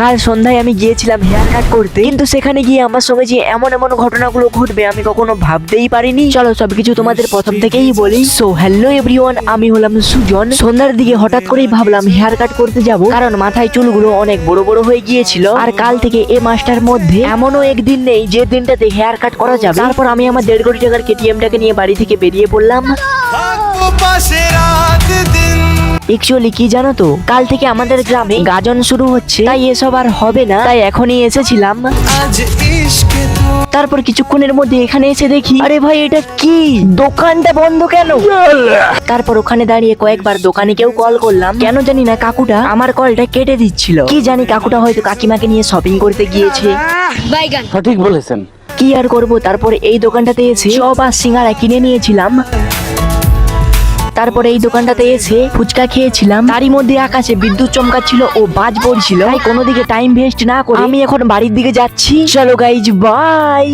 কাল সন্ধ্যায় আমি গিয়েছিলাম হেয়ার কাট করতে, কিন্তু সেখানে গিয়ে আমার সঙ্গে যে এমন এমন ঘটনাগুলো ঘটবে আমি কখনো ভাবতেই পারিনি। চলো সবকিছু তোমাদের প্রথম থেকেই বলি। সো হ্যালো এভরিওয়ান, আমি হলাম সুজন। সন্ধ্যার দিকে হঠাৎ করেই ভাবলাম হেয়ার কাট করতে যাব, কারণ মাথায় চুলগুলো অনেক বড় বড় হয়ে গিয়েছিল। আর কাল থেকে এ মাসটার মধ্যে এমনও একদিন নেই যে দিনটাতে হেয়ার কাট করা যাবে। তারপর আমি আমার 1.5 কোটি টাকার কেটিএমটাকে নিয়ে বাড়ি থেকে বেরিয়ে পড়লাম। অ্যাকচুয়ালি কি জানো তো, কাল থেকে আমাদের গ্রামে গাজন শুরু হচ্ছে, তাই এসব আর হবে না, তাই এখনই এসেছিলাম। তারপর কিছুক্ষণের মধ্যে এখানে এসে দেখি, আরে ভাই এটা কি, দোকানটা বন্ধ কেন? তারপর ওখানে দাঁড়িয়ে কয়েকবার দোকানিকেও কল করলাম, কেন জানি না কাকুটা আমার কলটা কেটে দিচ্ছিল। কি জানি কাকুটা হয়তো কাকিমাকে নিয়ে শপিং করতে গিয়েছে। সঠিক বলেছেন। কি আর করবো, তারপরে এই দোকানটাতে এসে চপ আর সিঙ্গারা কিনে নিয়েছিলাম। তারপরে এই দোকানটাতে এসে ফুচকা খেয়েছিলাম। তারই মধ্যে আকাশে বিদ্যুৎ চমকাচ্ছিল ও বাজ পড়ছিল, তাই কোনো দিকে টাইম ওয়েস্ট না করে আমি এখন বাড়ির দিকে যাচ্ছি। চলো গাইজ, বাই।